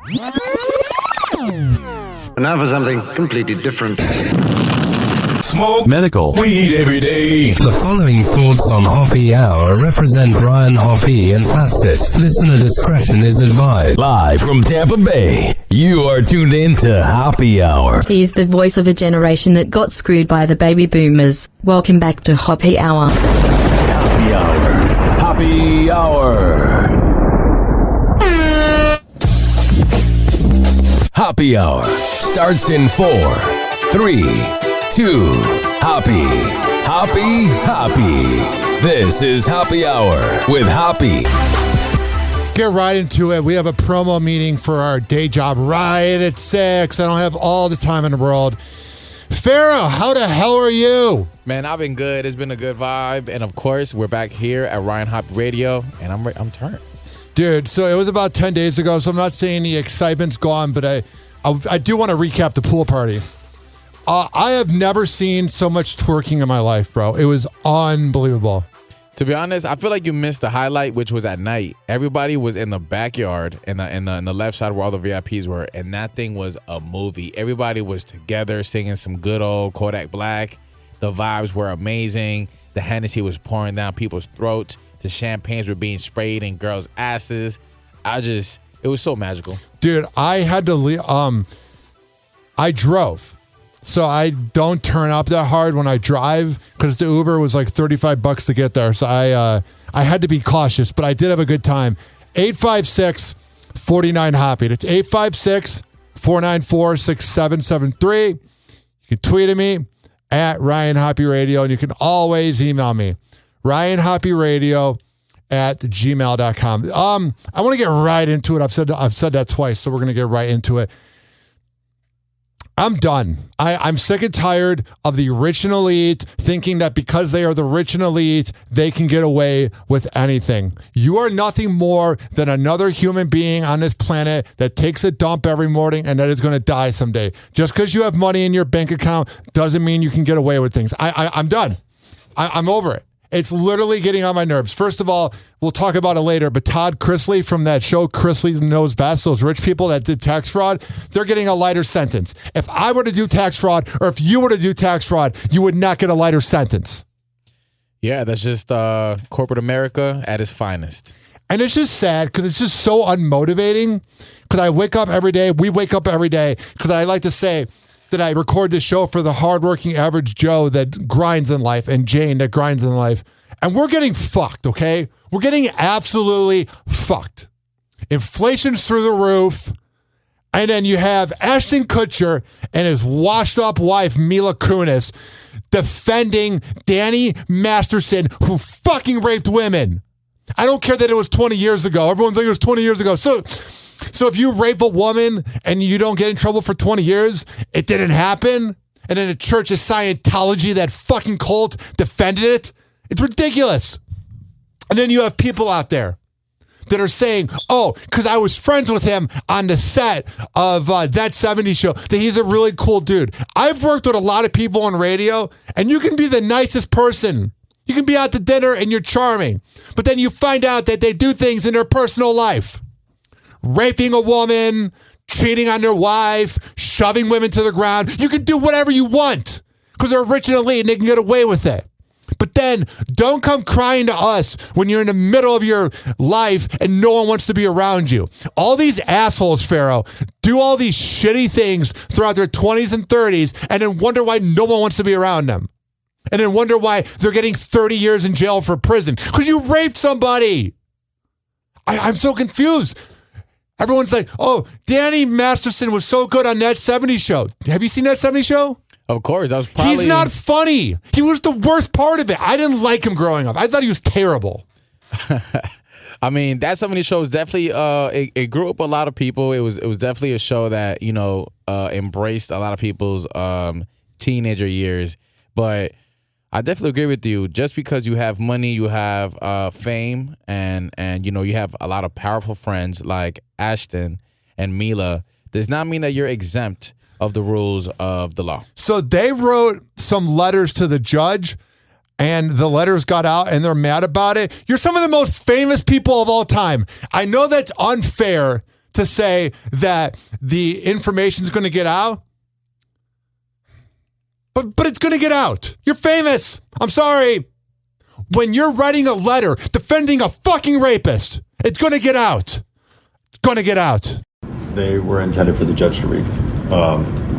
And now for something completely different. Smoke medical weed every day. The following thoughts on Hoppe Hour represent Ryan Hoppe and Fasted. Listener discretion is advised. Live from Tampa Bay, you are tuned in to Hoppe Hour. He's the voice of a generation that got screwed by the baby boomers. Welcome back to Hoppe Hour. Hoppe Hour. Hoppe Hour. Hoppe Hour starts in 4, 3, 2, Hoppe. Hoppe, Hoppe. This is Hoppe Hour with Hoppe. Let's get right into it. We have a promo meeting for our day job right at 6. I don't have all the time in the world. Pharaoh, how the hell are you? Man, I've been good. It's been a good vibe. And of course, we're back here at Ryan Hoppe Radio, and I'm turned. Dude, so it was about 10 days ago, so I'm not saying the excitement's gone, but I do want to recap the pool party. I have never seen so much twerking in my life, bro. It was unbelievable. To be honest, I feel like you missed the highlight, which was at night. Everybody was in the backyard, in the left side where all the VIPs were, and that thing was a movie. Everybody was together singing some good old Kodak Black. The vibes were amazing. The Hennessy was pouring down people's throats. The champagnes were being sprayed in girls' asses. It was so magical. Dude, I had to leave. I drove. So I don't turn up that hard when I drive because the Uber was like $35 to get there. So I had to be cautious, but I did have a good time. 856-49-HOPPE. That's 856-494-6773. You can tweet at me at Ryan Hoppe Radio, and you can always email me. RyanHoppeRadio@gmail.com. I want to get right into it. I've said that twice, so we're going to get right into it. I'm done. I'm sick and tired of the rich and elite thinking that because they are the rich and elite, they can get away with anything. You are nothing more than another human being on this planet that takes a dump every morning and that is going to die someday. Just because you have money in your bank account doesn't mean you can get away with things. I'm done. I'm over it. It's literally getting on my nerves. First of all, we'll talk about it later, but Todd Chrisley from that show, Chrisley Knows Best, those rich people that did tax fraud, they're getting a lighter sentence. If I were to do tax fraud, or if you were to do tax fraud, you would not get a lighter sentence. Yeah, that's just corporate America at its finest. And it's just sad because it's just so unmotivating because we wake up every day, because I like to say that I record this show for the hardworking average Joe that grinds in life and Jane that grinds in life. And we're getting fucked, okay? We're getting absolutely fucked. Inflation's through the roof. And then you have Ashton Kutcher and his washed up wife, Mila Kunis, defending Danny Masterson, who fucking raped women. I don't care that it was 20 years ago. Everyone's like, it was 20 years ago. So if you rape a woman and you don't get in trouble for 20 years, it didn't happen. And then the Church of Scientology, that fucking cult, defended it. It's ridiculous. And then you have people out there that are saying, oh, because I was friends with him on the set of That 70s Show, that he's a really cool dude. I've worked with a lot of people on radio, and you can be the nicest person. You can be out to dinner and you're charming. But then you find out that they do things in their personal life. Raping a woman, cheating on their wife, shoving women to the ground. You can do whatever you want because they're rich and elite and they can get away with it. But then don't come crying to us when you're in the middle of your life and no one wants to be around you. All these assholes, Pharaoh, do all these shitty things throughout their 20s and 30s and then wonder why no one wants to be around them. And then wonder why they're getting 30 years in jail for prison. Because you raped somebody. I'm so confused. Everyone's like, oh, Danny Masterson was so good on That 70s Show. Have you seen That 70s Show? Of course. That was probably... He's not funny. He was the worst part of it. I didn't like him growing up. I thought he was terrible. I mean, That 70s Show is definitely, it grew up a lot of people. It was definitely a show that, embraced a lot of people's teenager years. But I definitely agree with you. Just because you have money, you have fame, and you have a lot of powerful friends like Ashton and Mila, does not mean that you're exempt of the rules of the law. So they wrote some letters to the judge, and the letters got out, and they're mad about it. You're some of the most famous people of all time. I know that's unfair to say that the information is going to get out. But it's going to get out. You're famous. I'm sorry. When you're writing a letter defending a fucking rapist, it's going to get out. It's going to get out. They were intended for the judge to read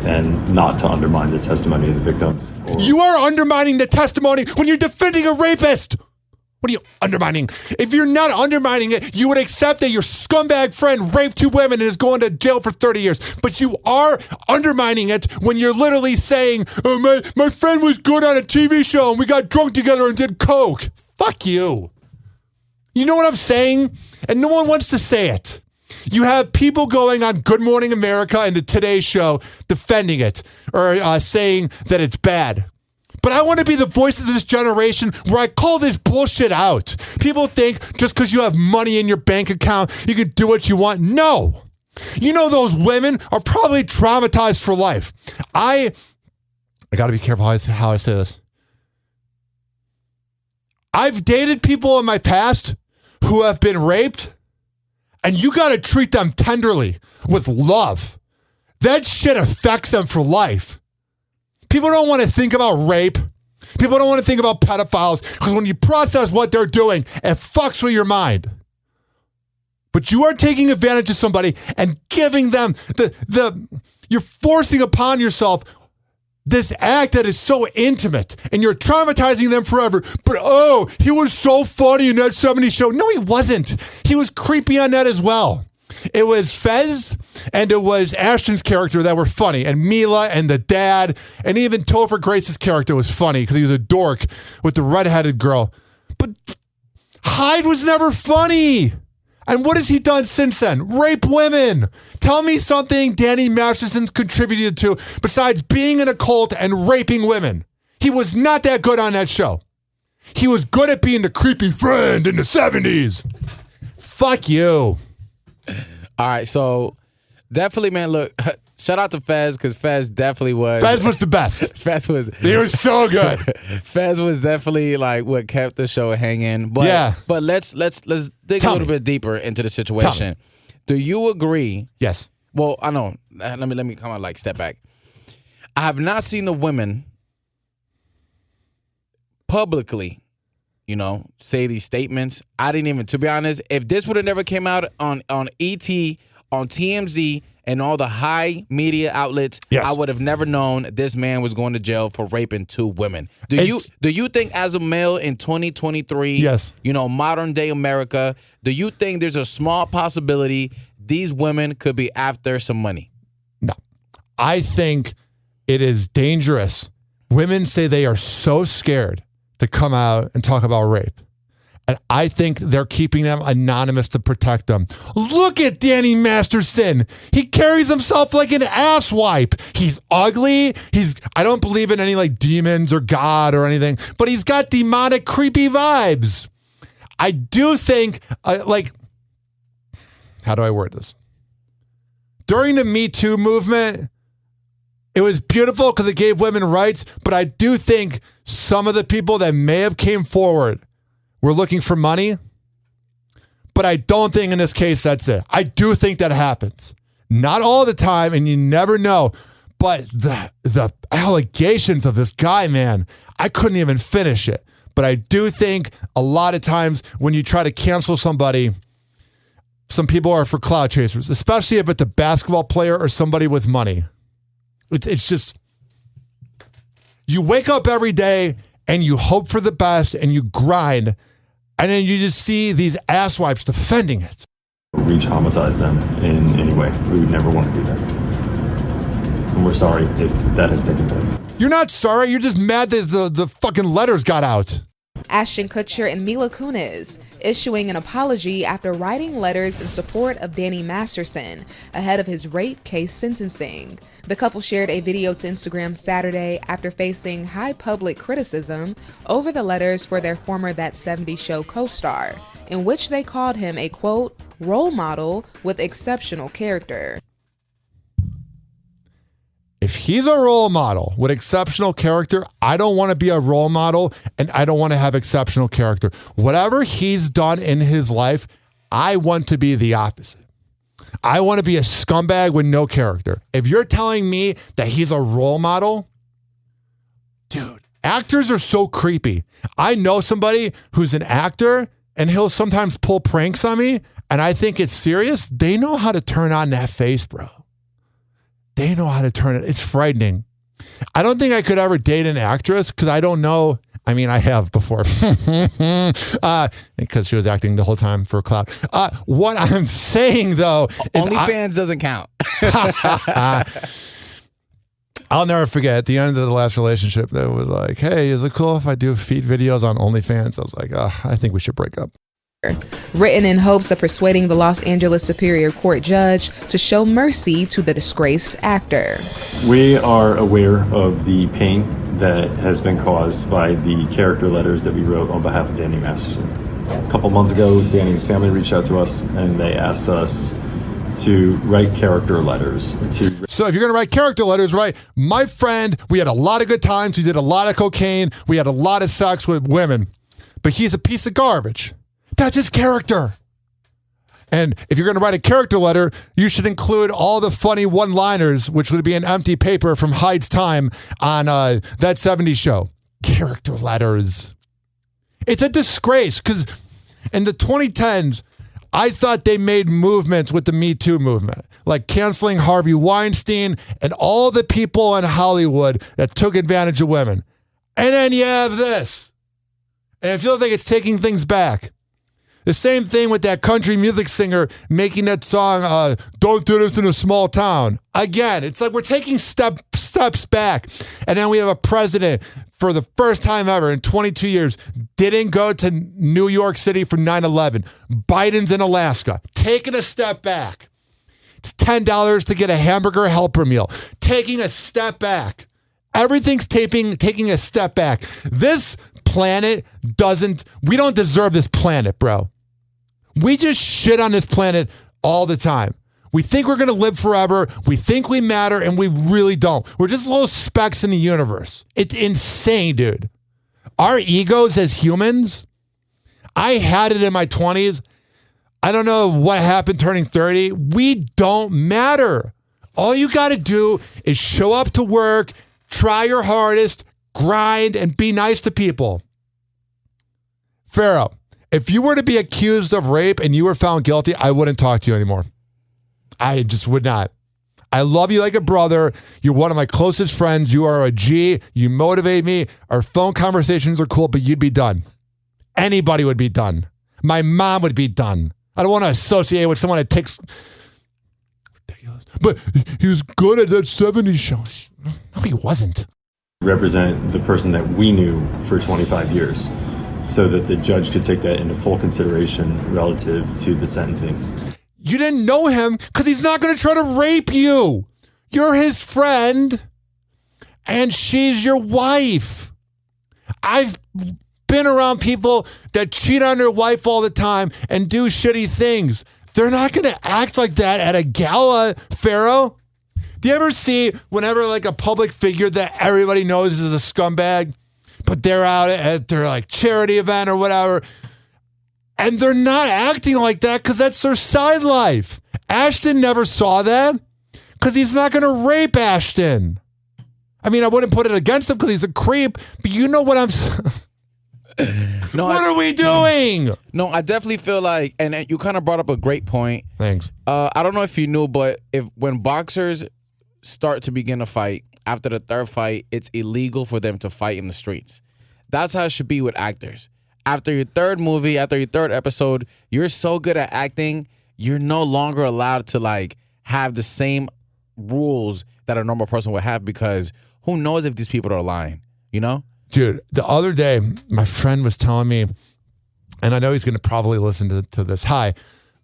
and not to undermine the testimony of the victims. You are undermining the testimony when you're defending a rapist. What are you undermining? If you're not undermining it, you would accept that your scumbag friend raped 2 women and is going to jail for 30 years. But you are undermining it when you're literally saying, oh, my friend was good on a TV show and we got drunk together and did coke. Fuck you. You know what I'm saying? And no one wants to say it. You have people going on Good Morning America and the Today Show defending it or saying that it's bad. But I want to be the voice of this generation where I call this bullshit out. People think just because you have money in your bank account, you can do what you want. No. You know those women are probably traumatized for life. I got to be careful how I say this. I've dated people in my past who have been raped, and you got to treat them tenderly with love. That shit affects them for life. People don't want to think about rape. People don't want to think about pedophiles because when you process what they're doing, it fucks with your mind. But you are taking advantage of somebody and giving them you're forcing upon yourself this act that is so intimate and you're traumatizing them forever. But oh, he was so funny in that 70s show. No, he wasn't. He was creepy on that as well. It was Fez and it was Ashton's character that were funny, and Mila and the dad, and even Topher Grace's character was funny because he was a dork with the redheaded girl. But Hyde was never funny. And what has he done since then? Rape women. Tell me something Danny Masterson's contributed to besides being in a cult and raping women. He was not that good on that show. He was good at being the creepy friend in the 70s. Fuck you. All right, so definitely, man, look, shout out to Fez because Fez definitely was. Fez was the best. Fez was. They were so good. Fez was definitely like what kept the show hanging. But, yeah. But let's dig a little bit deeper into the situation. Do you agree? Yes. Well, I know. Let me kind of like step back. I have not seen the women publicly, say these statements. I didn't even, to be honest, if this would have never came out on ET, on TMZ, and all the high media outlets, yes, I would have never known this man was going to jail for raping 2 women. Do you think as a male in 2023, yes, modern day America, do you think there's a small possibility these women could be after some money? No. I think it is dangerous. Women say they are so scared to come out and talk about rape. And I think they're keeping them anonymous to protect them. Look at Danny Masterson. He carries himself like an asswipe. He's ugly. I don't believe in any like demons or God or anything, but he's got demonic, creepy vibes. I do think, how do I word this? During the Me Too movement, it was beautiful because it gave women rights, but I do think some of the people that may have came forward were looking for money, but I don't think in this case that's it. I do think that happens. Not all the time, and you never know, but the allegations of this guy, man, I couldn't even finish it. But I do think a lot of times when you try to cancel somebody, some people are for clout chasers, especially if it's a basketball player or somebody with money. It's just, you wake up every day and you hope for the best and you grind, and then you just see these asswipes defending it. We traumatize them in any way. We would never want to do that. And we're sorry if that has taken place. You're not sorry. You're just mad that the fucking letters got out. Ashton Kutcher and Mila Kunis issuing an apology after writing letters in support of Danny Masterson ahead of his rape case sentencing. The couple shared a video to Instagram Saturday after facing high public criticism over the letters for their former That 70s Show co-star, in which they called him a, quote, role model with exceptional character. If he's a role model with exceptional character, I don't want to be a role model and I don't want to have exceptional character. Whatever he's done in his life, I want to be the opposite. I want to be a scumbag with no character. If you're telling me that he's a role model, dude, actors are so creepy. I know somebody who's an actor and he'll sometimes pull pranks on me and I think it's serious. They know how to turn on that face, bro. They know how to turn it. It's frightening. I don't think I could ever date an actress because I don't know. I mean, I have before because she was acting the whole time for Cloud. What I'm saying, though, is OnlyFans doesn't count. I'll never forget at the end of the last relationship that was like, hey, is it cool if I do feed videos on OnlyFans? I was like, I think we should break up. Written in hopes of persuading the Los Angeles Superior Court judge to show mercy to the disgraced actor. We are aware of the pain that has been caused by the character letters that we wrote on behalf of Danny Masterson. A couple months ago, Danny's family reached out to us and they asked us to write character letters. So if you're going to write character letters, right? My friend, we had a lot of good times. We did a lot of cocaine. We had a lot of sex with women. But he's a piece of garbage. That's his character. And if you're going to write a character letter, you should include all the funny one-liners, which would be an empty paper from Hyde's time on That 70s Show. Character letters. It's a disgrace because in the 2010s, I thought they made movements with the Me Too movement, like canceling Harvey Weinstein and all the people in Hollywood that took advantage of women. And then you have this. And it feels like it's taking things back. The same thing with that country music singer making that song, Don't Do This in a Small Town. Again, it's like we're taking steps back. And then we have a president for the first time ever in 22 years, didn't go to New York City for 9/11. Biden's in Alaska, taking a step back. It's $10 to get a hamburger helper meal. Taking a step back. Everything's taking a step back. This planet we don't deserve this planet, bro. We just shit on this planet all the time. We think we're going to live forever. We think we matter, and we really don't. We're just little specks in the universe. It's insane, dude. Our egos as humans, I had it in my 20s. I don't know what happened turning 30. We don't matter. All you got to do is show up to work, try your hardest, grind, and be nice to people. Pharaoh, if you were to be accused of rape and you were found guilty, I wouldn't talk to you anymore. I just would not. I love you like a brother. You're one of my closest friends. You are a G. You motivate me. Our phone conversations are cool, but you'd be done. Anybody would be done. My mom would be done. I don't want to associate with someone that takes... Ridiculous. But he was good at that 70s show. No, he wasn't. Represent the person that we knew for 25 years so that the judge could take that into full consideration relative to the sentencing. You didn't know him because he's not going to try to rape you. You're his friend, and she's your wife. I've been around people that cheat on their wife all the time and do shitty things. They're not going to act like that at a gala, Pharaoh. Do you ever see whenever like a public figure that everybody knows is a scumbag, but they're out at their like charity event or whatever, and they're not acting like that because that's their side life. Ashton never saw that because he's not going to rape Ashton. I mean, I wouldn't put it against him because he's a creep, but you know what I'm saying. No, what are we doing? No, I definitely feel like, and you kind of brought up a great point. Thanks. I don't know if you knew, but when boxers start to begin a fight, after the third fight, it's illegal for them to fight in the streets. That's how it should be with actors. After your third movie, after your third episode, you're so good at acting, you're no longer allowed to like have the same rules that a normal person would have because who knows if these people are lying, you know? Dude, the other day, my friend was telling me, and I know he's going to probably listen to this,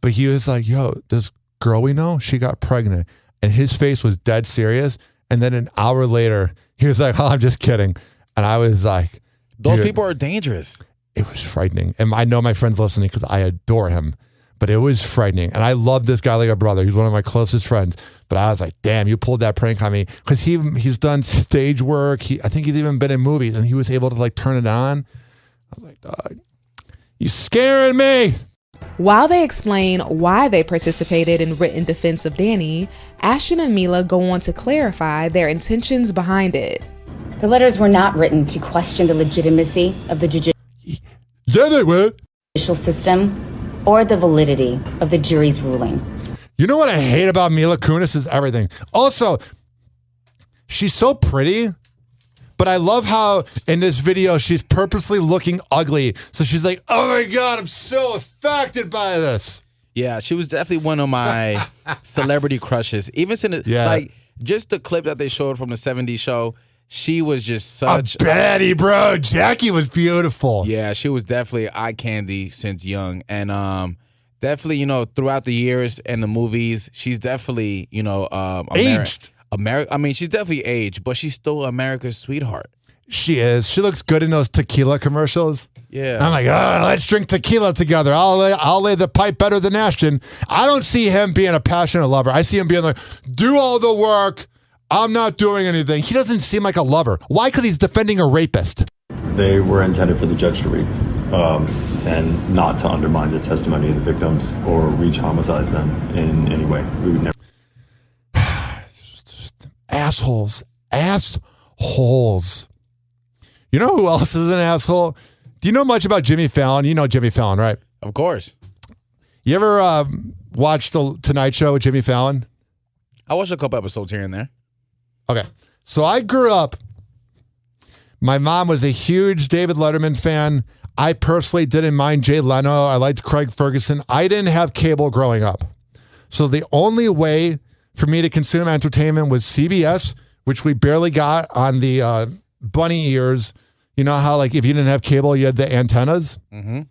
but he was like, yo, this girl we know, she got pregnant. And his face was dead serious. And then an hour later, he was like, oh, I'm just kidding. And I was like, those people are dangerous. It was frightening. And I know my friend's listening because I adore him. But it was frightening. And I love this guy like a brother. He's one of my closest friends. But I was like, damn, you pulled that prank on me. Because he's done stage work. I think he's even been in movies. And he was able to like turn it on. I'm like, dog, you scaring me. While they explain why they participated in written defense of Danny, Ashton and Mila go on to clarify their intentions behind it. The letters were not written to question the legitimacy of the Yeah, they were. judicial system or the validity of the jury's ruling. You know what I hate about Mila Kunis is everything. Also, she's so pretty, but I love how in this video she's purposely looking ugly. So she's like, oh my God, I'm so affected by this. Yeah, she was definitely one of my celebrity crushes. Even since, like, just the clip that they showed from the 70s show, she was just such a baddie, bro. Jackie was beautiful. Yeah, she was definitely eye candy since young. And definitely, you know, throughout the years and the movies, she's definitely, you know, aged. I mean, she's definitely aged, but she's still America's sweetheart. She is. She looks good in those tequila commercials. Yeah. I'm like, oh, let's drink tequila together. I'll lay the pipe better than Ashton. I don't see him being a passionate lover. I see him being like, do all the work. I'm not doing anything. He doesn't seem like a lover. Why? Because he's defending a rapist. They were intended for the judge to read and not to undermine the testimony of the victims or re-traumatize them in any way. We would never. Assholes. Assholes. You know who else is an asshole? Do you know much about Jimmy Fallon? You know Jimmy Fallon, right? Of course. You ever watch the Tonight Show with Jimmy Fallon? I watched a couple episodes here and there. Okay. So I grew up, my mom was a huge David Letterman fan. I personally didn't mind Jay Leno. I liked Craig Ferguson. I didn't have cable growing up. So the only way for me to consume entertainment was CBS, which we barely got on the bunny ears. You know how, like, if you didn't have cable, you had the antennas? Mm-hmm.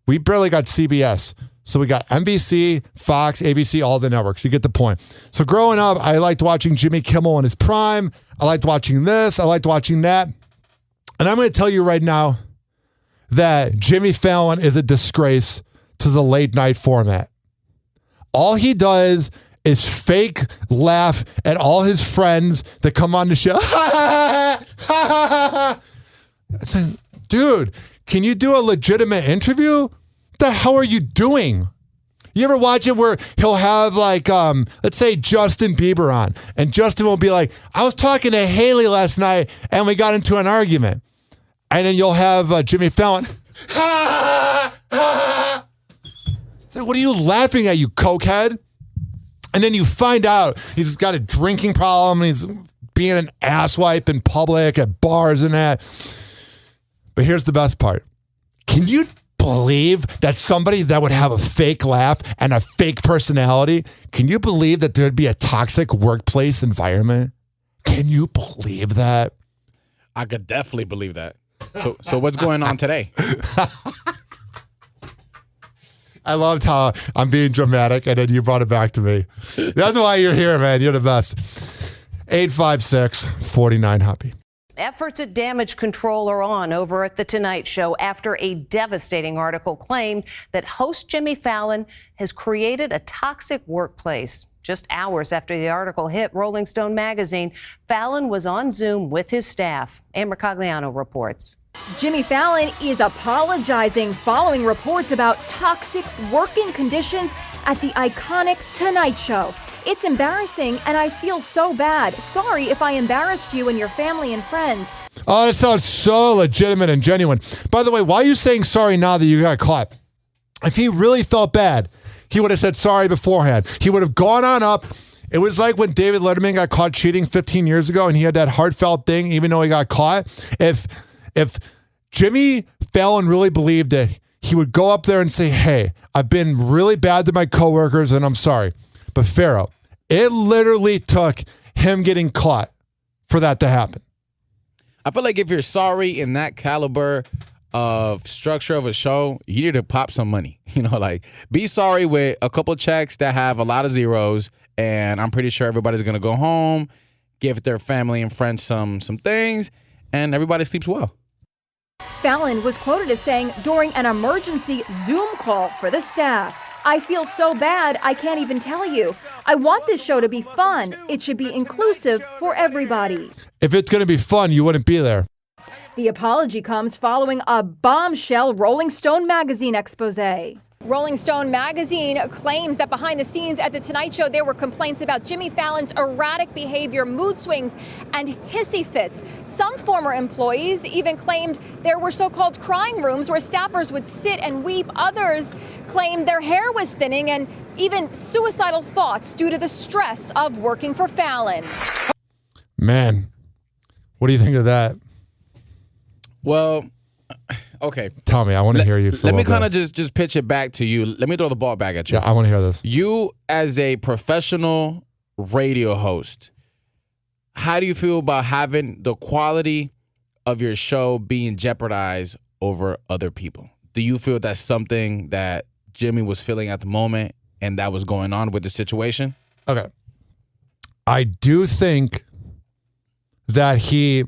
We barely got CBS. So we got NBC, Fox, ABC, all the networks. You get the point. So growing up, I liked watching Jimmy Kimmel in his prime. I liked watching this. I liked watching that. And I'm going to tell you right now that Jimmy Fallon is a disgrace to the late night format. All he does is fake laugh at all his friends that come on the show. It's like, dude, can you do a legitimate interview? What the hell are you doing? You ever watch it where he'll have like, let's say Justin Bieber on, and Justin will be like, I was talking to Haley last night and we got into an argument. And then you'll have Jimmy Fallon. It's like, what are you laughing at, you cokehead? And then you find out he's got a drinking problem and he's being an asswipe in public at bars and that. But here's the best part. Can you believe that somebody that would have a fake laugh and a fake personality, can you believe that there'd be a toxic workplace environment? Can you believe that? I could definitely believe that. So what's going on today? I loved how I'm being dramatic and then you brought it back to me. That's why you're here, man. You're the best. 856-49-HOPPY. Efforts at damage control are on over at The Tonight Show after a devastating article claimed that host Jimmy Fallon has created a toxic workplace. Just hours after the article hit Rolling Stone magazine, Fallon was on Zoom with his staff. Amber Cogliano reports. Jimmy Fallon is apologizing following reports about toxic working conditions at the iconic Tonight Show. It's embarrassing and I feel so bad. Sorry if I embarrassed you and your family and friends. Oh, that sounds so legitimate and genuine. By the way, why are you saying sorry now that you got caught? If he really felt bad, he would have said sorry beforehand. He would have gone on up. It was like when David Letterman got caught cheating 15 years ago and he had that heartfelt thing even though he got caught. If Jimmy Fallon really believed that, he would go up there and say, hey, I've been really bad to my coworkers and I'm sorry. But Pharaoh, it literally took him getting caught for that to happen. I feel like if you're sorry in that caliber of structure of a show, you need to pop some money. You know, like be sorry with a couple checks that have a lot of zeros, and I'm pretty sure everybody's gonna go home, give their family and friends some things, and everybody sleeps well. Fallon was quoted as saying during an emergency Zoom call for the staff, I feel so bad, I can't even tell you. I want this show to be fun. It should be inclusive for everybody. If it's going to be fun, you wouldn't be there. The apology comes following a bombshell Rolling Stone magazine expose. Rolling Stone magazine claims that behind the scenes at The Tonight Show, there were complaints about Jimmy Fallon's erratic behavior, mood swings, and hissy fits. Some former employees even claimed there were so-called crying rooms where staffers would sit and weep. Others claimed their hair was thinning and even suicidal thoughts due to the stress of working for Fallon. Man, what do you think of that? Well, okay. Tell me. I want to hear you. Let me kind of just pitch it back to you. Let me throw the ball back at you. Yeah, I want to hear this. You, as a professional radio host, how do you feel about having the quality of your show being jeopardized over other people? Do you feel that's something that Jimmy was feeling at the moment and that was going on with the situation? Okay. I do think that he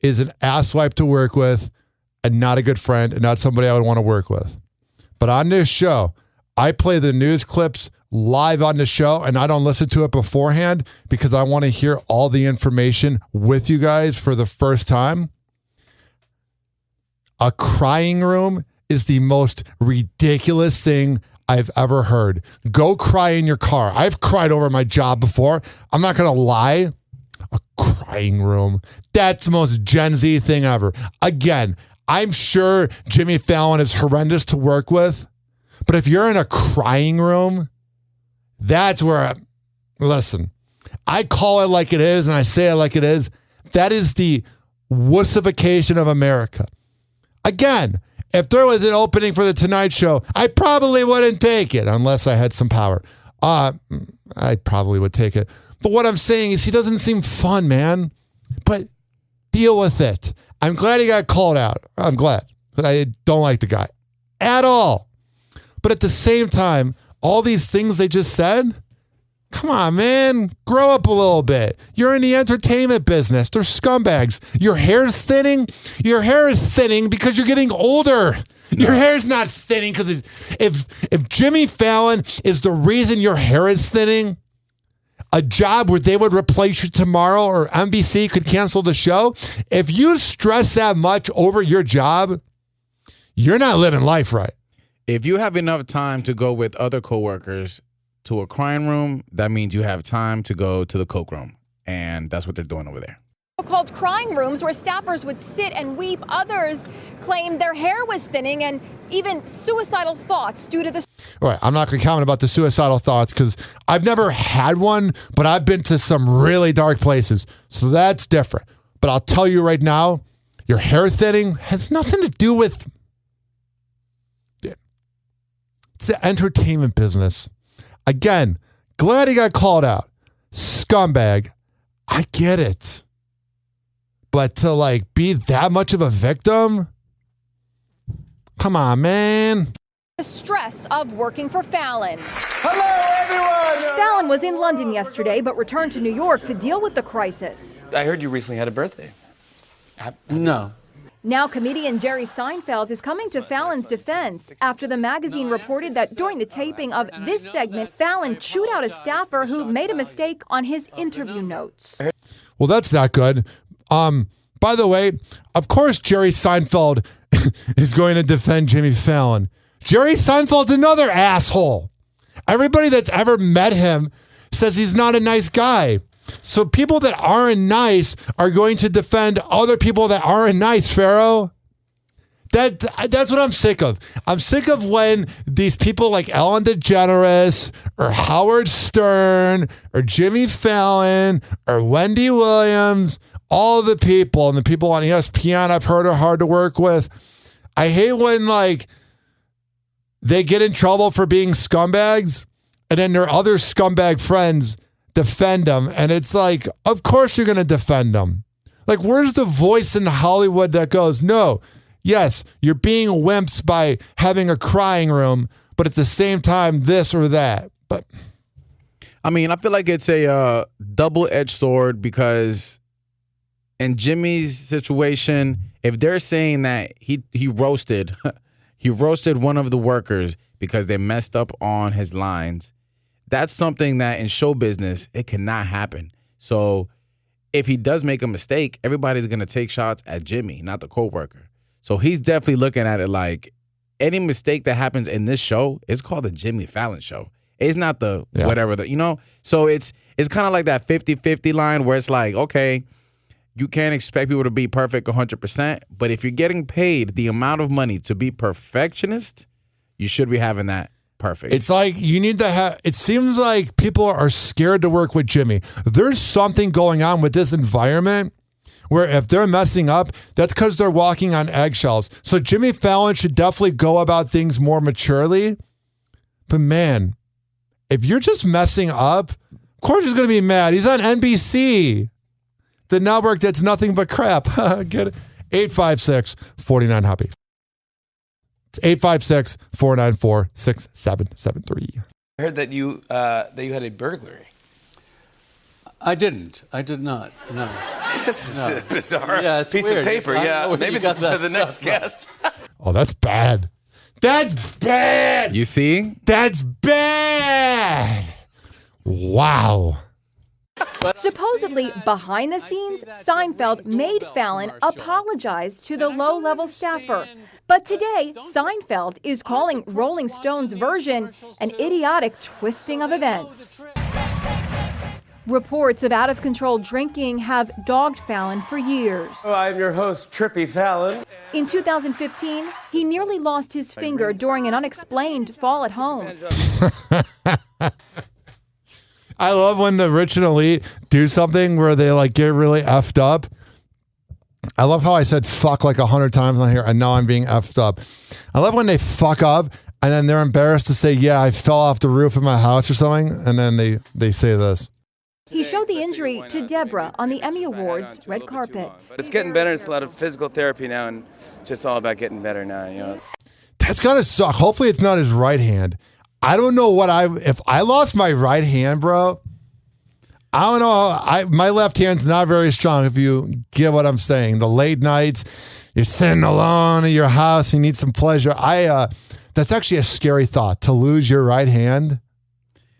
is an asswipe to work with and not a good friend and not somebody I would want to work with. But on this show, I play the news clips live on the show and I don't listen to it beforehand because I want to hear all the information with you guys for the first time. A crying room is the most ridiculous thing I've ever heard. Go cry in your car. I've cried over my job before. I'm not going to lie. A crying room. That's the most Gen Z thing ever. Again, I'm sure Jimmy Fallon is horrendous to work with, but if you're in a crying room, that's where, listen, I call it like it is and I say it like it is. That is the wussification of America. Again, if there was an opening for The Tonight Show, I probably wouldn't take it unless I had some power. I probably would take it. But what I'm saying is he doesn't seem fun, man. But deal with it. I'm glad he got called out. I'm glad. But I don't like the guy at all. But at the same time, all these things they just said, come on, man. Grow up a little bit. You're in the entertainment business. They're scumbags. Your hair's thinning? Your hair is thinning because you're getting older. No. Your hair's not thinning because if Jimmy Fallon is the reason your hair is thinning, a job where they would replace you tomorrow or NBC could cancel the show, if you stress that much over your job, you're not living life right. If you have enough time to go with other coworkers to a crying room, that means you have time to go to the coke room. And that's what they're doing over there. Called crying rooms where staffers would sit and weep. Others claimed their hair was thinning and even suicidal thoughts due to the... All right, I'm not going to comment about the suicidal thoughts because I've never had one, but I've been to some really dark places. So that's different. But I'll tell you right now, your hair thinning has nothing to do with... It's the entertainment business. Again, glad he got called out. Scumbag. I get it. But to be that much of a victim? Come on, man. The stress of working for Fallon. Hello, everyone! Fallon was in London yesterday, but returned to New York to deal with the crisis. I heard you recently had a birthday. No. Now comedian Jerry Seinfeld is coming to Fallon's defense after the magazine reported that during the taping of this segment, Fallon chewed out a staffer who made a mistake on his interview notes. Well, that's not good. By the way, of course Jerry Seinfeld is going to defend Jimmy Fallon. Jerry Seinfeld's another asshole. Everybody that's ever met him says he's not a nice guy. So people that aren't nice are going to defend other people that aren't nice, Pharaoh. That's what I'm sick of. I'm sick of when these people like Ellen DeGeneres or Howard Stern or Jimmy Fallon or Wendy Williams, all the people and the people on ESPN I've heard are hard to work with. I hate when they get in trouble for being scumbags and then their other scumbag friends defend them. And it's of course you're going to defend them. Where's the voice in Hollywood that goes, no, yes, you're being wimps by having a crying room, but at the same time, this or that. But I mean, I feel like it's a double-edged sword because in Jimmy's situation, if they're saying that he roasted one of the workers because they messed up on his lines, that's something that in show business, it cannot happen. So if he does make a mistake, everybody's going to take shots at Jimmy, not the coworker. So he's definitely looking at it like, any mistake that happens in this show is called the Jimmy Fallon show. It's not the whatever, So it's kind of like that 50-50 line where it's like, okay, you can't expect people to be perfect 100%, but if you're getting paid the amount of money to be perfectionist, you should be having that perfect. It's like you need to have, it seems like people are scared to work with Jimmy. There's something going on with this environment where if they're messing up, that's because they're walking on eggshells. So Jimmy Fallon should definitely go about things more maturely. But man, if you're just messing up, of course he's going to be mad. He's on NBC, the network that's nothing but crap. Get it? 856-49-HOPPY. It's 856-494-6773. I heard that you had a burglary. I did not. No. This is a bizarre it's piece weird. of paper. Yeah, maybe this is for the next guest. Oh, that's bad. That's bad. You see? That's bad. Wow. Supposedly, behind the scenes, Seinfeld made Fallon apologize to the low-level staffer. But today, Seinfeld is calling Rolling Stone's version an idiotic twisting of events. Reports of out-of-control drinking have dogged Fallon for years. Oh, I'm your host, Trippy Fallon. In 2015, he nearly lost his finger during an unexplained fall at home. I love when the rich and elite do something where they like get really effed up. I love how I said fuck like 100 times on here and now I'm being effed up. I love when they fuck up and then they're embarrassed to say, yeah, I fell off the roof of my house or something. And then they say this. He showed the injury to Deborah on the Emmy Awards red carpet. It's getting better. It's a lot of physical therapy now, and just all about getting better now. That's gotta suck. Hopefully it's not his right hand. I don't know if I lost my right hand, bro. I don't know. My left hand's not very strong. If you get what I'm saying, the late nights, you're sitting alone in your house, you need some pleasure. That's actually a scary thought to lose your right hand.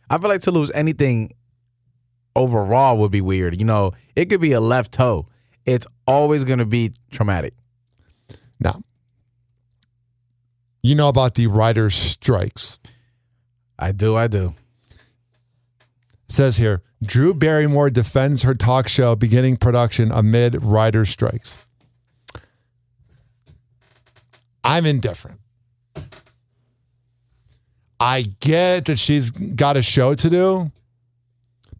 I feel like to lose anything overall would be weird. It could be a left toe. It's always going to be traumatic. Now, you know about the writers' strikes. I do. It says here, Drew Barrymore defends her talk show beginning production amid writers' strikes. I'm indifferent. I get that she's got a show to do,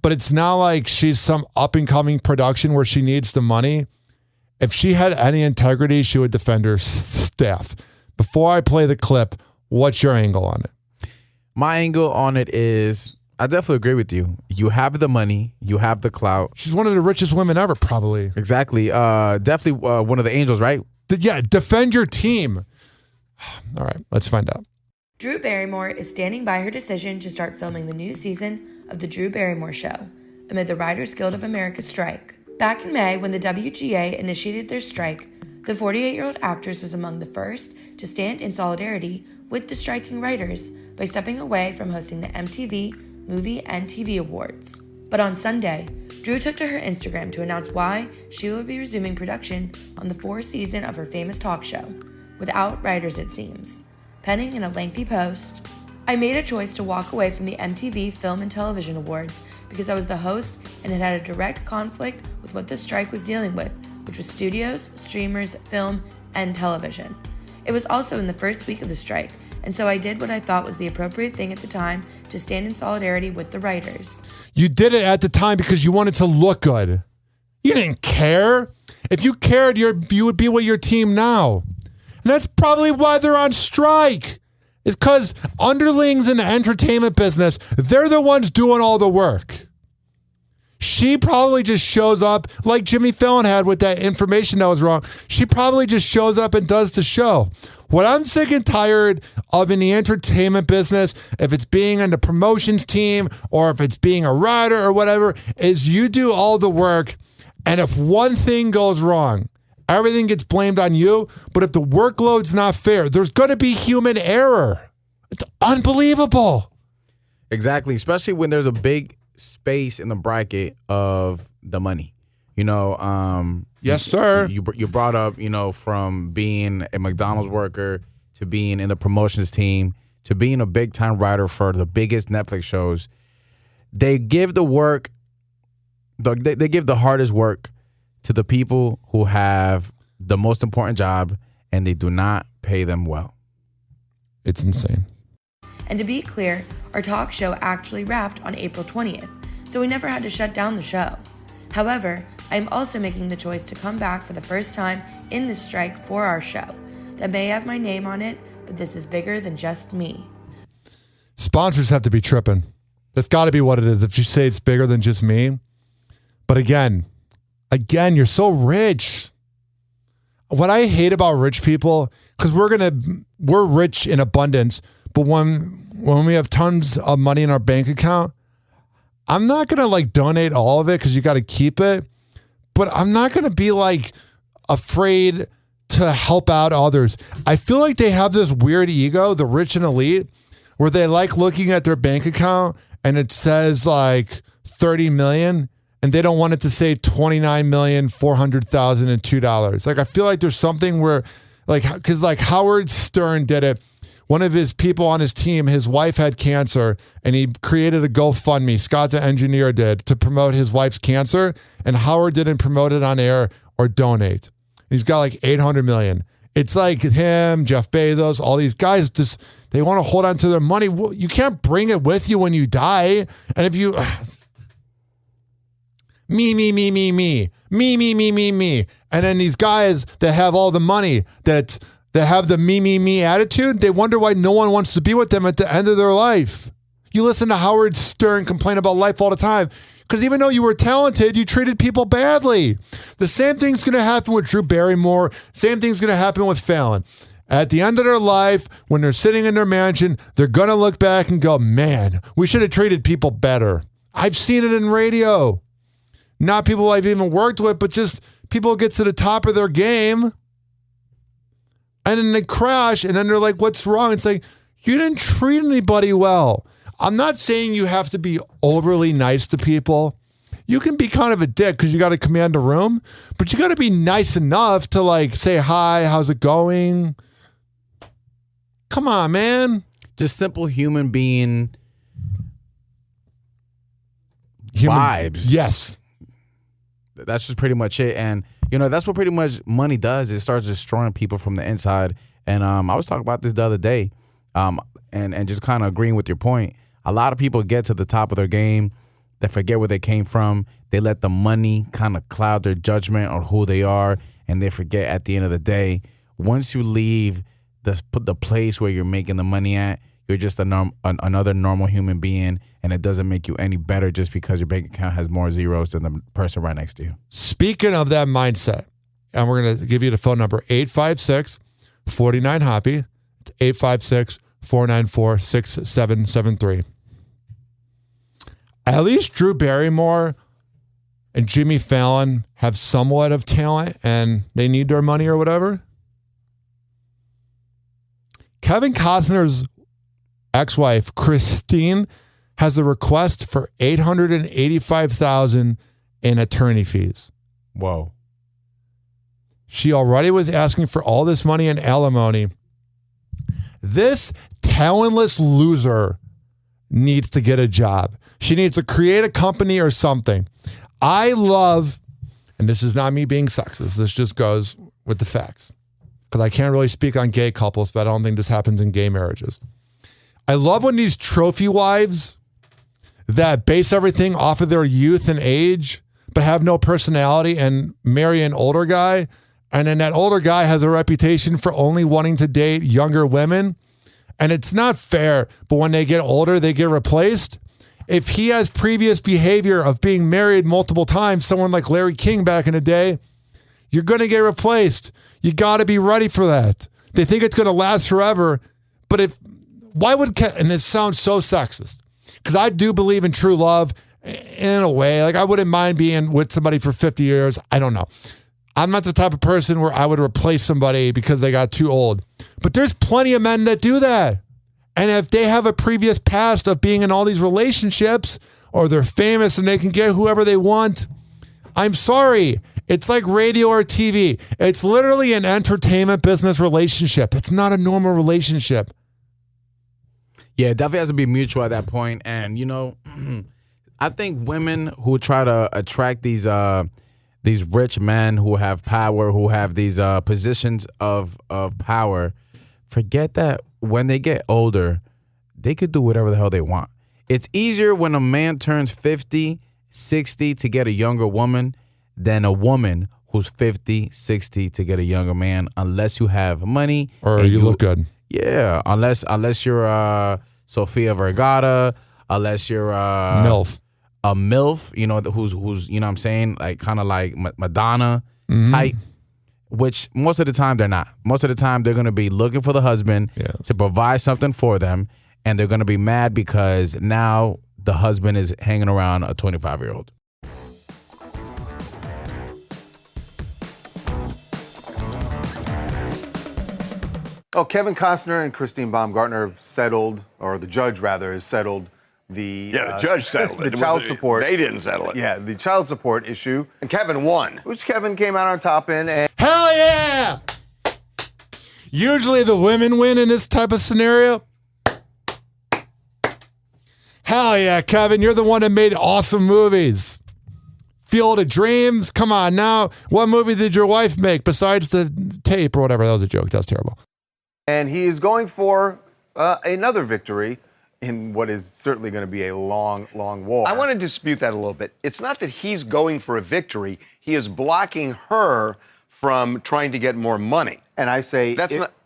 but it's not like she's some up-and-coming production where she needs the money. If she had any integrity, she would defend her staff. Before I play the clip, what's your angle on it? My angle on it is, I definitely agree with you. You have the money. You have the clout. She's one of the richest women ever, probably. Exactly. Definitely one of the angels, right? Yeah, defend your team. All right, let's find out. Drew Barrymore is standing by her decision to start filming the new season of The Drew Barrymore Show amid the Writers Guild of America strike. Back in May, when the WGA initiated their strike, the 48-year-old actress was among the first to stand in solidarity with the striking writers by stepping away from hosting the MTV Movie and TV Awards. But on Sunday, Drew took to her Instagram to announce why she would be resuming production on the fourth season of her famous talk show, without writers it seems, penning in a lengthy post, "I made a choice to walk away from the MTV Film and Television Awards because I was the host and it had a direct conflict with what the strike was dealing with, which was studios, streamers, film, and television. It was also in the first week of the strike, and so I did what I thought was the appropriate thing at the time to stand in solidarity with the writers." You did it at the time because you wanted to look good. You didn't care. If you cared, you would be with your team now. And that's probably why they're on strike. It's because underlings in the entertainment business, they're the ones doing all the work. She probably just shows up like Jimmy Fallon had with that information that was wrong. She probably just shows up and does the show. What I'm sick and tired of in the entertainment business, if it's being on the promotions team or if it's being a writer or whatever, is you do all the work. And if one thing goes wrong, everything gets blamed on you. But if the workload's not fair, there's going to be human error. It's unbelievable. Exactly, especially when there's a big space in the bracket of the money. Yes, sir. You brought up, from being a McDonald's worker to being in the promotions team, to being a big time writer for the biggest Netflix shows. They give the work, they give the hardest work to the people who have the most important job, and they do not pay them well. It's insane. And to be clear, our talk show actually wrapped on April 20th, so we never had to shut down the show. However, I am also making the choice to come back for the first time in this strike for our show. That may have my name on it, but this is bigger than just me. Sponsors have to be tripping. That's got to be what it is. If you say it's bigger than just me. But again, you're so rich. What I hate about rich people, because we're rich in abundance, but when we have tons of money in our bank account, I'm not going to like donate all of it because you got to keep it. But I'm not going to be like afraid to help out others. I feel like they have this weird ego, the rich and elite, where they like looking at their bank account and it says like 30 million and they don't want it to say $29,400,002. Like, I feel like there's something where because Howard Stern did it. One of his people on his team, his wife had cancer, and he created a GoFundMe, Scott the engineer did, to promote his wife's cancer, and Howard didn't promote it on air or donate. He's got like 800 million. It's like him, Jeff Bezos, all these guys just, they want to hold on to their money. Well, you can't bring it with you when you die. And if you, me. And then these guys that have all the money that have the me attitude, they wonder why no one wants to be with them at the end of their life. You listen to Howard Stern complain about life all the time because even though you were talented, you treated people badly. The same thing's going to happen with Drew Barrymore. Same thing's going to happen with Fallon. At the end of their life, when they're sitting in their mansion, they're going to look back and go, man, we should have treated people better. I've seen it in radio. Not people I've even worked with, but just people who get to the top of their game. And then they crash, and then they're like, what's wrong? It's like, you didn't treat anybody well. I'm not saying you have to be overly nice to people. You can be kind of a dick because you got to command a room, but you got to be nice enough to like say, hi, how's it going? Come on, man. Just simple human being vibes. Yes. That's just pretty much it. And, that's what pretty much money does. It starts destroying people from the inside. And I was talking about this the other day and just kind of agreeing with your point. A lot of people get to the top of their game. They forget where they came from. They let the money kind of cloud their judgment on who they are. And they forget at the end of the day, once you leave the place where you're making the money at, you're just another normal human being, and it doesn't make you any better just because your bank account has more zeros than the person right next to you. Speaking of that mindset, and we're going to give you the phone number, 856-49-HOPPY. It's 856-494-6773. At least Drew Barrymore and Jimmy Fallon have somewhat of talent, and they need their money or whatever. Kevin Costner's ex-wife, Christine, has a request for $885,000 in attorney fees. Whoa. She already was asking for all this money in alimony. This talentless loser needs to get a job. She needs to create a company or something. I love, and this is not me being sexist, this just goes with the facts, because I can't really speak on gay couples, but I don't think this happens in gay marriages. I love when these trophy wives that base everything off of their youth and age, but have no personality and marry an older guy. And then that older guy has a reputation for only wanting to date younger women. And it's not fair, but when they get older, they get replaced. If he has previous behavior of being married multiple times, someone like Larry King back in the day, you're going to get replaced. You got to be ready for that. They think it's going to last forever. But why would, and this sounds so sexist, because I do believe in true love in a way. Like, I wouldn't mind being with somebody for 50 years. I don't know. I'm not the type of person where I would replace somebody because they got too old. But there's plenty of men that do that. And if they have a previous past of being in all these relationships, or they're famous and they can get whoever they want, I'm sorry. It's like radio or TV. It's literally an entertainment business relationship. It's not a normal relationship. Yeah, it definitely has to be mutual at that point. And, I think women who try to attract these rich men who have power, who have these positions of power, forget that when they get older, they could do whatever the hell they want. It's easier when a man turns 50, 60 to get a younger woman than a woman who's 50, 60 to get a younger man, unless you have money. Or you look good. Yeah, unless you're Sofia Vergara, unless you're MILF. A MILF, who's you know what I'm saying, like kind of like Madonna type, which most of the time they're not. Most of the time they're going to be looking for the husband to provide something for them, and they're going to be mad because now the husband is hanging around a 25-year-old. Oh, Kevin Costner and Christine Baumgartner have settled, or the judge rather has settled the judge settled it. The child support. They didn't settle it. Yeah, the child support issue. And Kevin won. Which Kevin came out on top in. And hell yeah! Usually the women win in this type of scenario. Hell yeah, Kevin, you're the one that made awesome movies. Field of Dreams, come on now. What movie did your wife make besides the tape or whatever? That was a joke. That was terrible. And he is going for another victory in what is certainly going to be a long, long war. I want to dispute that a little bit. It's not that he's going for a victory. He is blocking her from trying to get more money. And I say,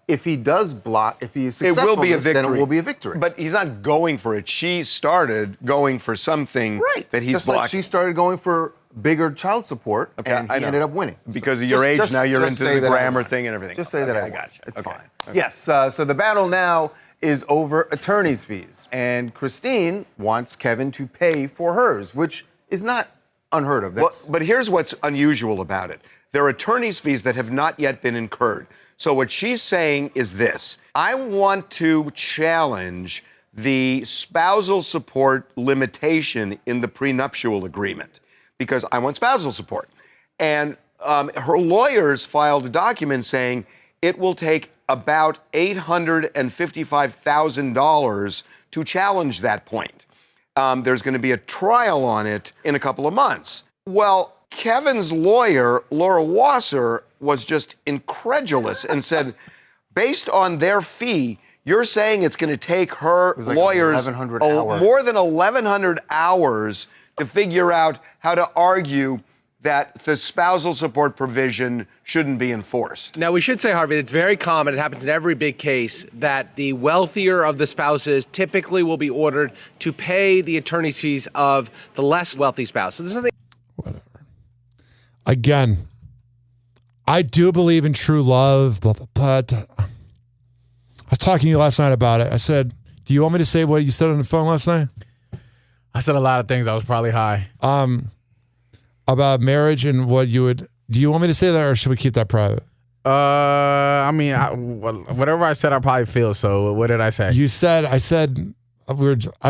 if he does block, if he is successful, it will be a victory. Then it will be a victory. But he's not going for it. She started going for something that he's just blocking. like she started going for bigger child support, and he ended up winning. Because of your age, now you're into the grammar thing and everything. Just say that I got you. It's fine. Yes, so the battle now is over attorney's fees. And Christine wants Kevin to pay for hers, which is not unheard of. But here's what's unusual about it. There are attorney's fees that have not yet been incurred. So what she's saying is this: I want to challenge the spousal support limitation in the prenuptial agreement because I want spousal support. And her lawyers filed a document saying it will take about $855,000 to challenge that point. There's going to be a trial on it in a couple of months. Well, Kevin's lawyer, Laura Wasser, was just incredulous and said, based on their fee, you're saying it's going to take her lawyers more than 1,100 hours to figure out how to argue that the spousal support provision shouldn't be enforced. Now, we should say, Harvey, it's very common, it happens in every big case, that the wealthier of the spouses typically will be ordered to pay the attorney's fees of the less wealthy spouse. So there's nothing... Whatever. Again, I do believe in true love, but I was talking to you last night about it. I said, do you want me to say what you said on the phone last night? I said a lot of things. I was probably high. About marriage and what you would... Do you want me to say that, or should we keep that private? I mean, whatever I said, I probably feel. So what did I say? I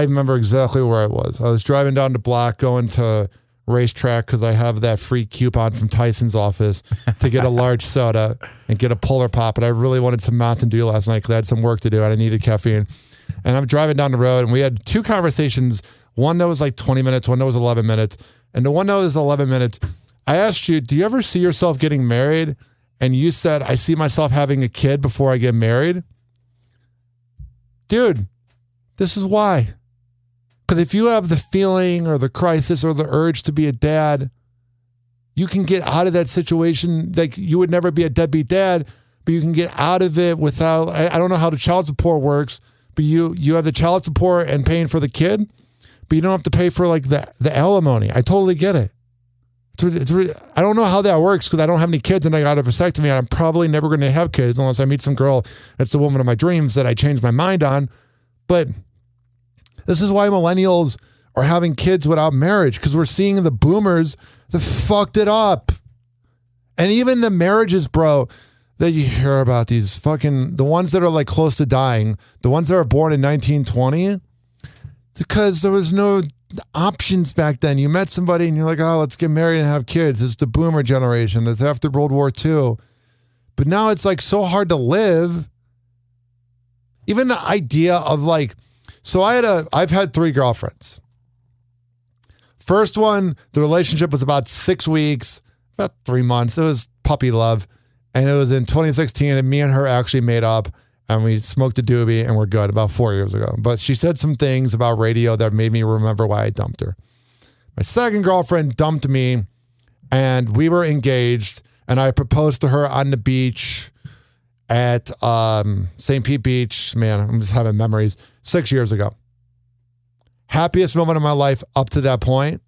remember exactly where I was. I was driving down the block going to racetrack because I have that free coupon from Tyson's office to get a large soda and get a Polar Pop. And I really wanted some Mountain Dew last night because I had some work to do and I needed caffeine. And I'm driving down the road and we had two conversations. One that was like 20 minutes, one that was 11 minutes. And the one that was 11 minutes, I asked you, do you ever see yourself getting married? And you said, I see myself having a kid before I get married. Dude, this is why. Because if you have the feeling or the crisis or the urge to be a dad, you can get out of that situation. Like, you would never be a deadbeat dad, but you can get out of it without, I don't know how the child support works, but you have the child support and paying for the kid, but you don't have to pay for like the alimony. I totally get it. I don't know how that works because I don't have any kids and I got a vasectomy and I'm probably never going to have kids unless I meet some girl that's the woman of my dreams that I changed my mind on. But this is why millennials are having kids without marriage, because we're seeing the boomers that fucked it up. And even the marriages, bro, that you hear about, these fucking, the ones that are like close to dying, the ones that are born in 1920, because there was no options back then. You met somebody and you're like, oh, let's get married and have kids. It's the boomer generation. It's after World War II. But now it's like so hard to live. Even the idea of like, so I've had 3 girlfriends. First one, the relationship was about 6 weeks, about 3 months. It was puppy love. And it was in 2016, and me and her actually made up, and we smoked a doobie, and we're good, about 4 years ago. But she said some things about radio that made me remember why I dumped her. My second girlfriend dumped me, and we were engaged, and I proposed to her on the beach at St. Pete Beach. Man, I'm just having memories. 6 years ago. Happiest moment of my life up to that point.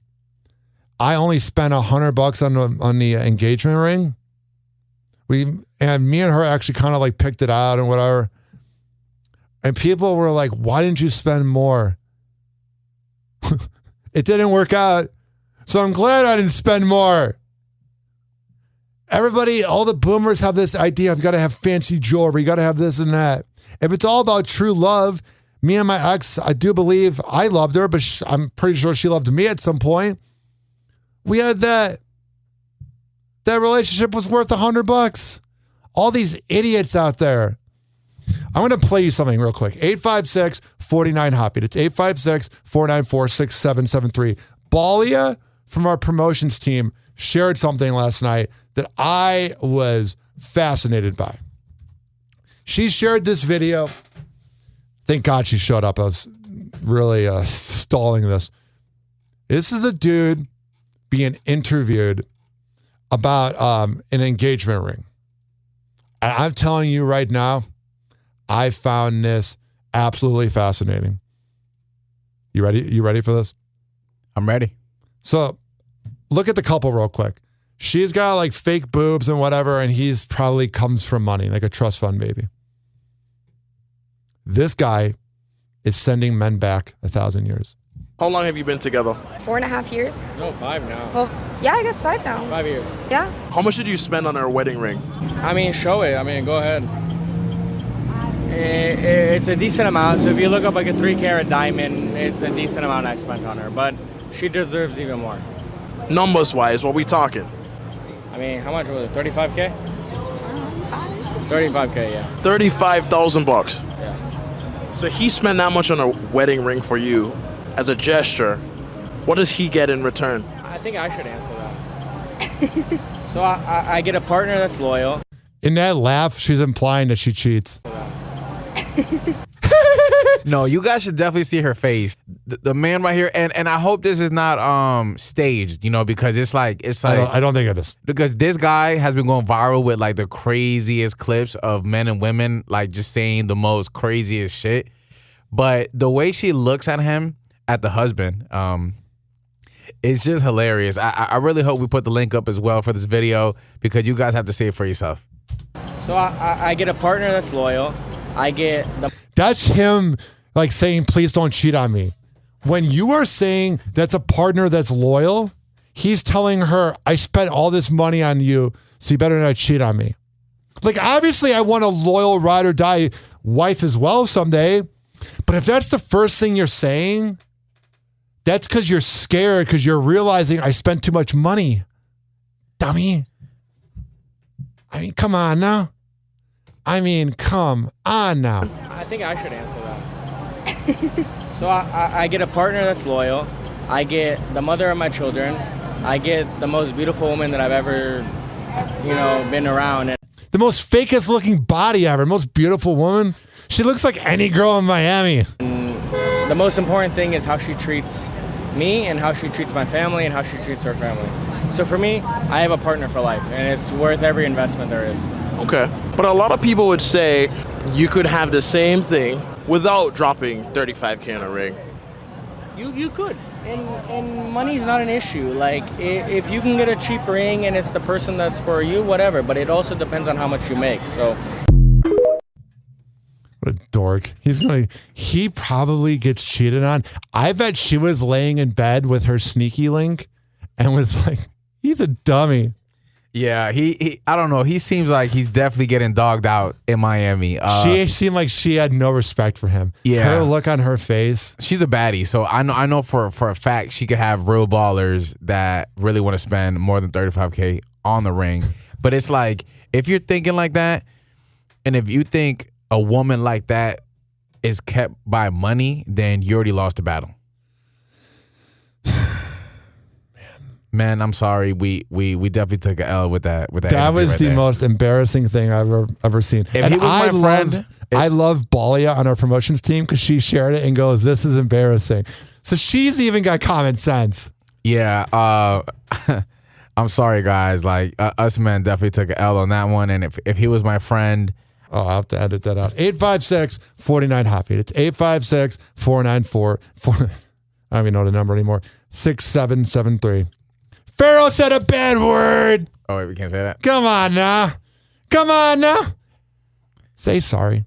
I only spent $100 on the engagement ring. And me and her actually kind of like picked it out and whatever. And people were like, why didn't you spend more? It didn't work out. So I'm glad I didn't spend more. Everybody, all the boomers have this idea of got to have fancy jewelry, got to have this and that. If it's all about true love, me and my ex, I do believe I loved her, but I'm pretty sure she loved me at some point. We had that. That relationship was worth $100. All these idiots out there. I'm going to play you something real quick. 856-49-HOPPY. It's 856-494-6773. Balia from our promotions team shared something last night that I was fascinated by. She shared this video. Thank God she showed up. I was really stalling this. This is a dude being interviewed about an engagement ring. And I'm telling you right now, I found this absolutely fascinating. You ready? You ready for this? I'm ready. So look at the couple real quick. She's got like fake boobs and whatever, and he's probably comes from money, like a trust fund baby. This guy is sending men back 1,000 years. How long have you been together? 4.5 years. No, 5 now. Well, yeah, I guess 5 now. 5 years. Yeah. How much did you spend on her wedding ring? I mean, show it. I mean, go ahead. It's a decent amount. So if you look up like a 3-carat diamond, it's a decent amount I spent on her. But she deserves even more. Numbers-wise, what are we talking? I mean, how much was it? 35K? 35K, yeah. $35,000. Yeah. So he spent that much on a wedding ring for you as a gesture. What does he get in return? I think I should answer that. So I get a partner that's loyal. In that laugh, she's implying that she cheats. No, you guys should definitely see her face. The man right here, and I hope this is not staged, you know, because it's like I don't think it is. Because this guy has been going viral with like the craziest clips of men and women like just saying the most craziest shit. But the way she looks at him, at the husband, it's just hilarious. I really hope we put the link up as well for this video because you guys have to see it for yourself. So I get a partner that's loyal. I get the... That's him like saying, please don't cheat on me. When you are saying that's a partner that's loyal, he's telling her, I spent all this money on you, so you better not cheat on me. Like, obviously, I want a loyal ride or die wife as well someday. But if that's the first thing you're saying, that's because you're scared because you're realizing I spent too much money. Dummy. I mean, come on now. I think I should answer that. So I get a partner that's loyal. I get the mother of my children. I get the most beautiful woman that I've ever, been around. And the most fakest looking body ever. Most beautiful woman. She looks like any girl in Miami. The most important thing is how she treats me and how she treats my family and how she treats her family. So for me, I have a partner for life, and it's worth every investment there is. Okay. But a lot of people would say you could have the same thing without dropping $35K on a ring. You could. And money's not an issue. Like, if you can get a cheap ring and it's the person that's for you, whatever. But it also depends on how much you make. So... What a dork. He probably gets cheated on. I bet she was laying in bed with her sneaky link and was like, he's a dummy. Yeah, he I don't know. He seems like he's definitely getting dogged out in Miami. She seemed like she had no respect for him. Yeah. Her look on her face. She's a baddie, so I know for a fact she could have real ballers that really want to spend more than $35K on the ring. But it's like, if you're thinking like that, and if you think a woman like that is kept by money, then you already lost the battle. Man, I'm sorry. We definitely took an L with that. That was the most embarrassing thing I've ever seen. If he was my friend, I love Balia on our promotions team because she shared it and goes, "This is embarrassing." So she's even got common sense. Yeah. I'm sorry, guys. Like us men definitely took an L on that one. And if he was my friend, I'll have to edit that out. 856-49-HOPPY. It's 856-494. I don't even know the number anymore. 6773. Pharaoh said a bad word. Oh, wait, we can't say that? Come on now. Say sorry.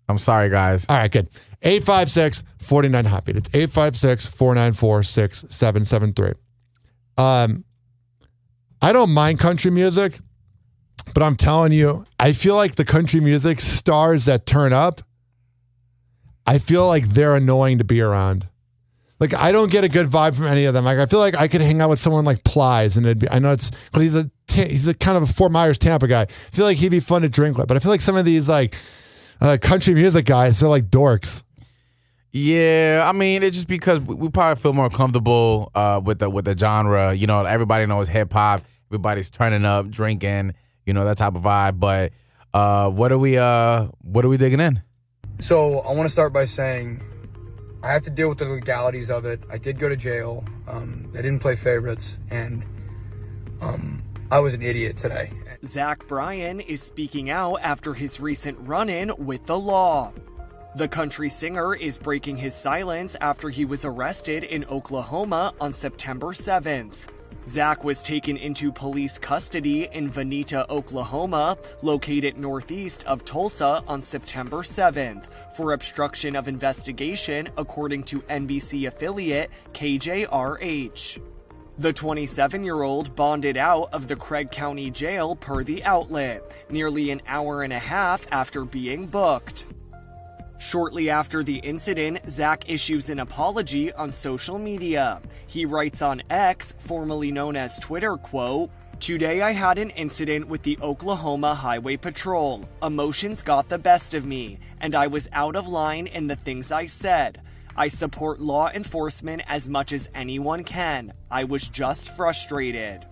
I'm sorry, guys. All right, good. 856-49-HOPPY. It's 856-494-6773. I don't mind country music, but I'm telling you, I feel like the country music stars that turn up, I feel like they're annoying to be around. Like, I don't get a good vibe from any of them. Like, I feel like I could hang out with someone like Plies, and I know it's, but he's a kind of a Fort Myers, Tampa guy. I feel like he'd be fun to drink with. But I feel like some of these like country music guys, they're like dorks. Yeah, I mean, it's just because we probably feel more comfortable with the genre. You know, everybody knows hip hop. Everybody's turning up, drinking. You know, that type of vibe. But what are we digging in? So I want to start by saying, I have to deal with the legalities of it. I did go to jail. I didn't play favorites, and I was an idiot today. Zach Bryan is speaking out after his recent run-in with the law. The country singer is breaking his silence after he was arrested in Oklahoma on September 7th. Zach was taken into police custody in Veneta, Oklahoma, located northeast of Tulsa, on September 7th for obstruction of investigation, according to NBC affiliate KJRH. The 27-year-old bonded out of the Craig County Jail per the outlet, nearly an hour and a half after being booked. Shortly after the incident, Zach issues an apology on social media. He writes on X, formerly known as Twitter, quote, "Today I had an incident with the Oklahoma Highway Patrol. Emotions got the best of me, and I was out of line in the things I said. I support law enforcement as much as anyone can. I was just frustrated."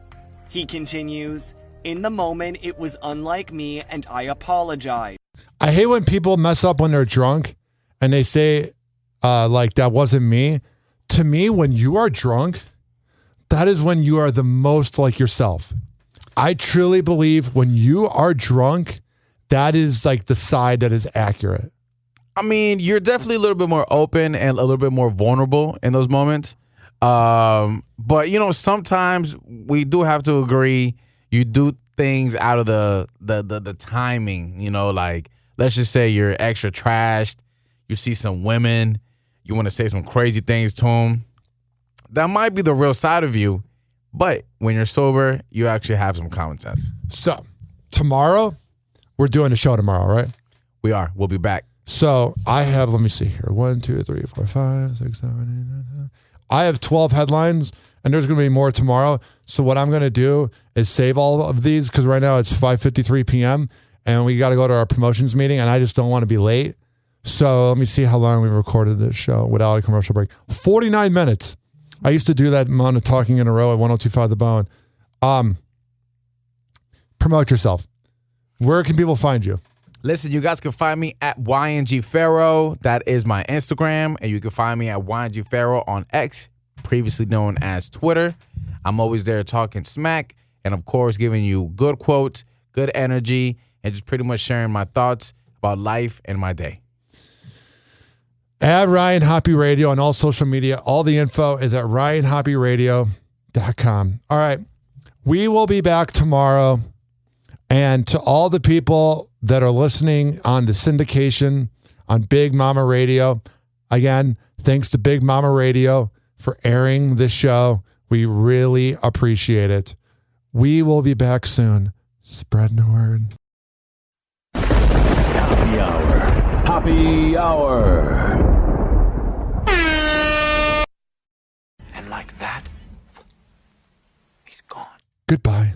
He continues, "In the moment, it was unlike me, and I apologize." I hate when people mess up when they're drunk and they say, like, that wasn't me. To me, when you are drunk, that is when you are the most like yourself. I truly believe when you are drunk, that is like the side that is accurate. I mean, you're definitely a little bit more open and a little bit more vulnerable in those moments. But, you know, sometimes we do have to agree you do things out of the timing, you know, like, let's just say you're extra trashed, you see some women, you want to say some crazy things to them. That might be the real side of you, but when you're sober, you actually have some common sense. So, tomorrow, we're doing a show tomorrow, right? We are. We'll be back. So, I have, let me see here, 1, 2, 3, 4, 5, 6, 7, 8, 9, 10. I have 12 headlines, and there's going to be more tomorrow. So what I'm going to do is save all of these because right now it's 5:53 p.m. and we got to go to our promotions meeting, and I just don't want to be late. So let me see how long we've recorded this show without a commercial break. 49 minutes. I used to do that amount of talking in a row at 102.5 The Bone. Promote yourself. Where can people find you? Listen, you guys can find me at YNGFaro. That is my Instagram. And you can find me at YNGFaro on X, previously known as Twitter. I'm always there talking smack and, of course, giving you good quotes, good energy, and just pretty much sharing my thoughts about life and my day. At Ryan Hoppe Radio on all social media. All the info is at ryanhopperadio.com. All right. We will be back tomorrow. And to all the people that are listening on the syndication on Big Mama Radio, again, thanks to Big Mama Radio for airing this show. We really appreciate it. We will be back soon. Spreading the word. Happy Hour. Happy Hour. And like that, he's gone. Goodbye.